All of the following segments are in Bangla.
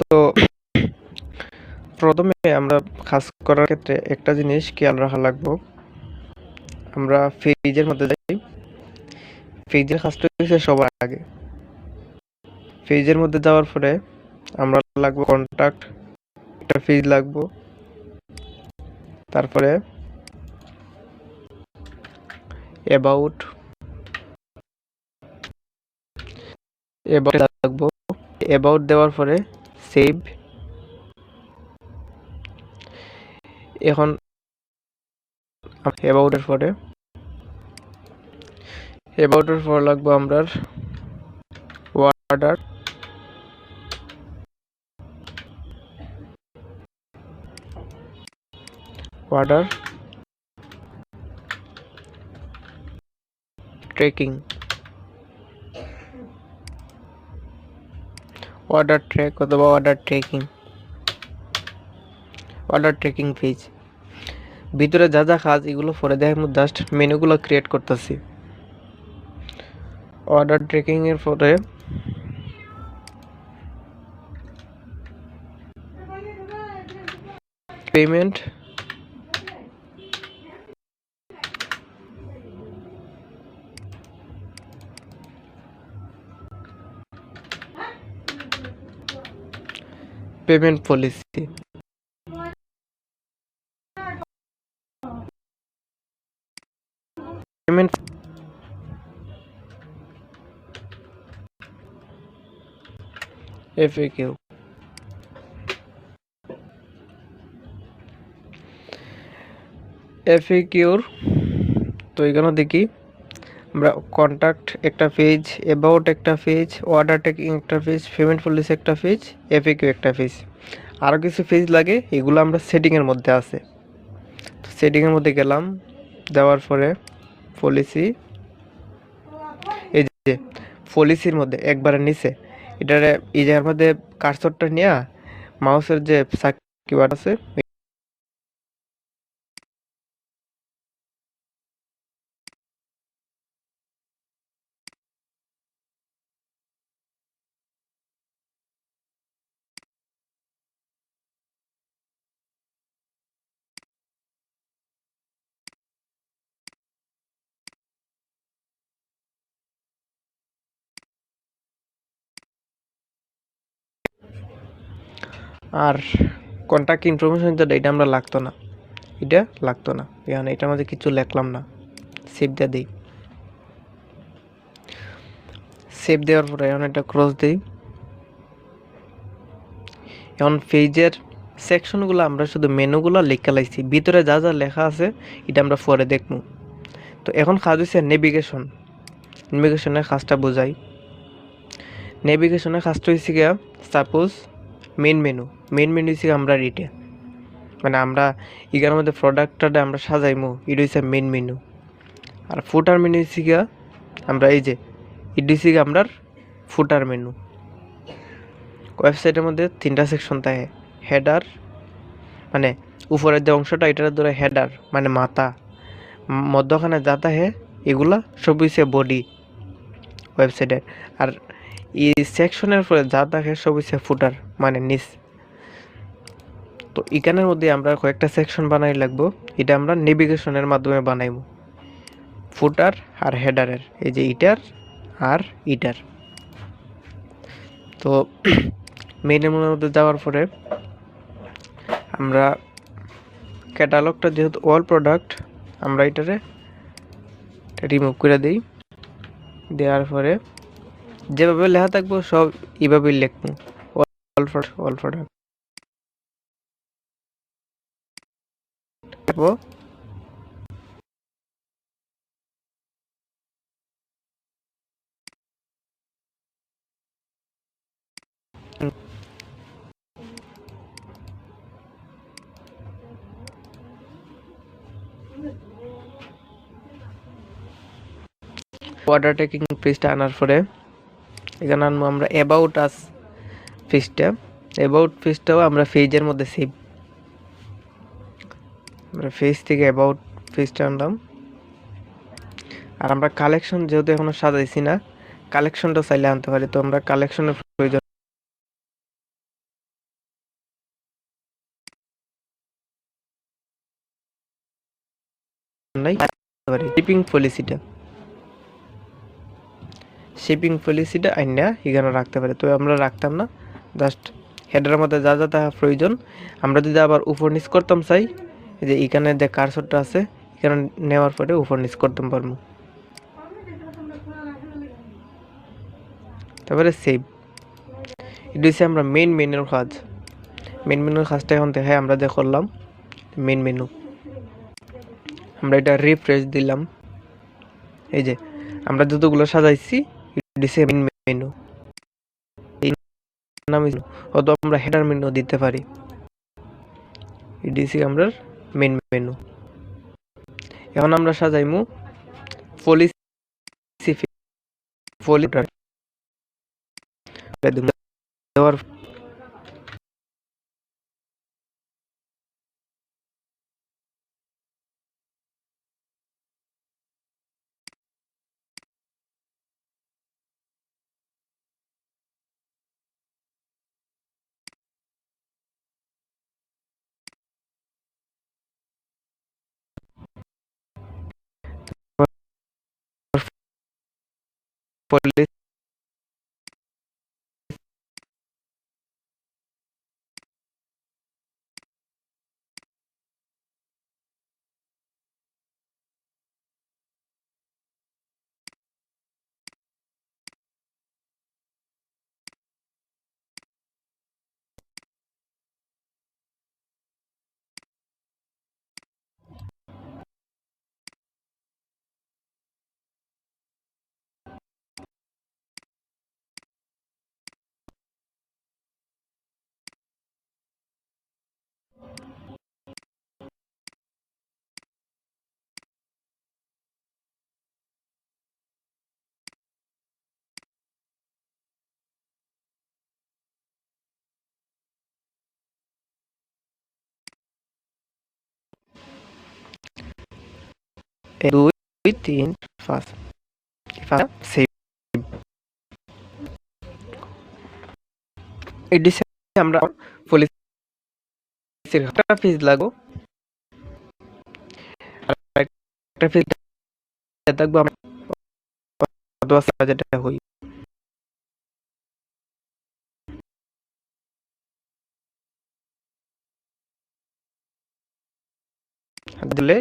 তো প্রথমে আমরা কাজ করার ক্ষেত্রে একটা জিনিস খেয়াল রাখা লাগবে। আমরা পেজের মধ্যে যাই। পেজের কাজটা হচ্ছে সবার আগে। পেজের মধ্যে যাওয়ার পরে আমরা লাগবো কন্টাক্ট, একটা পেজ লাগবো, তারপরে অ্যাবাউট লাগবো। অ্যাবাউট দেওয়ার পরে সেভ। এখন অ্যাবাউটের পর লাগবো আমরা অর্ডার। ট্র্যাকিং, অর্ডার ট্র্যাক অথবা অর্ডার ট্র্যাকিং পেজ। ভিতরে যা যা কাজ এগুলো পরে দেখে জাস্ট মেনুগুলো ক্রিয়েট করতেছি। অর্ডার ট্র্যাকিং এর পরে payment, payment policy, payment FAQ. এফএকিউর তো এখানে দেখি আমরা কন্ট্যাক্ট একটা পেজ, অ্যাবাউট একটা পেজ, অর্ডার ট্র্যাকিং একটা পেজ, পেমেন্ট পলিসি একটা পেজ, এফএকিউ একটা পেজ। আরও কিছু পেজ লাগে, এগুলো আমরা সেটিংয়ের মধ্যে আছে। তো সেটিংয়ের মধ্যে গেলাম, দেওয়ার পরে পলিসি, এই যে পলিসির মধ্যে একবারে নিচে এটার এই জায়গার মধ্যে কার্সরটা নিয়ে মাউসের যে কিওয়ার্ড আছে আর কন্ট্যাক্ট ইনফরমেশন যেটা এটা আমরা লাগতো না, এখানে এটার মধ্যে কিছু লিখলাম না। সেভ দিয়ে দিই। সেভ দেওয়ার পরে এখন এটা ক্রস দিই। এখন পেজের সেকশনগুলো আমরা শুধু মেনুগুলো লিখে লাইছি, ভিতরে যা যা লেখা আছে এটা আমরা পরে দেখবো। তো এখন কাজ হচ্ছে নেভিগেশনের কাজটা বোঝাই। নেভিগেশনের কাজটা হচ্ছে গিয়া সাপোজ মেন মেনু হচ্ছে আমরা রিটে, মানে আমরা এখানের মধ্যে প্রোডাক্টটা আমরা সাজাইমু, এটা হচ্ছে মেন মেনু। আর ফুটার মেনু হচ্ছে গিয়া আমরা এই যে এটা হচ্ছে গিয়া আমরা ফুটার মেনু। ওয়েবসাইটের মধ্যে 3টা সেকশন থাকে। হেডার মানে উপরের যে অংশটা এটার ধরে হেডার মানে মাথা, মধ্যখানে যা থাকে এগুলা সব হচ্ছে বডি ওয়েবসাইটের। আর এই সেকশনের পরে যা থাকে সব হচ্ছে ফুটার মানে নিচ। তো এখানের মধ্যে আমরা কয়েকটা সেকশন বানাই লাগবো, এটা আমরা নেভিগেশনের মাধ্যমে বানাইব। ফুটার আর হেডারের, এই যে ইটার আর ইটার। তো মেইনের মধ্যে যাওয়ার পরে আমরা ক্যাটালগটা যেহেতু অল প্রোডাক্ট আমরা এটারে রিমুভ করে দিই। দেওয়ার পরে যেভাবে লেখা থাকবো সব এইভাবেই লিখবো, অল প্রোডাক্ট। অর্ডার ট্র্যাকিং পেজটা আনার পরে এখানে আনবো আমরা অ্যাবাউট আস পেজটা। অ্যাবাউট পেজটাও আমরা পেজের মধ্যে সেভ, আমরা পেজ থেকে অ্যাবাউট পেজটা আনলাম। আর আমরা কালেকশন যেহেতু এখনো সাজাইছি না, কালেকশনটা চাইলে আনতে পারি। তো আমরা কালেকশনের প্রয়োজন নাই শিপিং পলিসিটা আইনা এখানে রাখতে পারি, তো আমরা রাখতাম না। জাস্ট হেডারের মধ্যে যা যা তাহা প্রয়োজন, আমরা যদি আবার উপর নিচ করতাম চাই, যে এখানে যে কার্সরটা আছে এখানে নেওয়ার পরে উপর নিচ করতাম পারবো। তারপরে সেভ। এটা হচ্ছে আমরা মেইন মেনুর কাজ। মেইন মেনুর কাজটা এখন দেখায় আমরা যে করলাম মেইন মেনু। আমরা এটা রিফ্রেশ দিলাম, এই যে আমরা যতগুলো সাজাইছি দিছে মেইন মেনু, এই নাম অথবা আমরা হেডার মেনু দিতে পারি। এডিসি আমরা মেইন মেনু। এখন আমরা সাজাইমু পলিসি দেওয়ার পলিসি দুই তিন পাঁচ সেভ। এডিসি আমরা পলিসির একটা পেজ লাগো, একটা পেজ থাকবো আমরা অথবা যেটা হই দিলে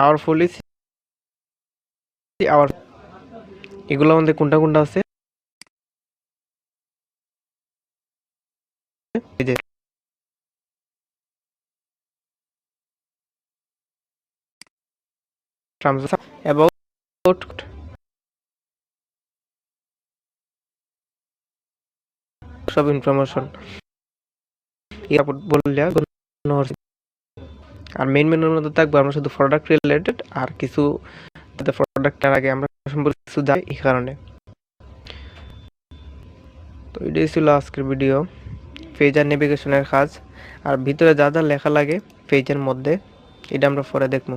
আওয়ার পলিসি আওয়ার এগুলো আমাদের কোনটা কোনটা আছে, এই যে ট্রান্সফার অ্যাবাউট, সব ইনফরমেশন বললে আর মেইন মেনুর মধ্যে থাকবো আমরা শুধু প্রোডাক্ট রিলেটেড আর কিছু প্রোডাক্টের আগে আমরা সম্পর্কে কিছু জানি এই কারণে। তো এটাই ছিল আজকের ভিডিও, পেজ আর নেভিগেশনের কাজ। আর ভিতরে যা যা লেখা লাগে পেজের মধ্যে এটা আমরা পরে দেখবো।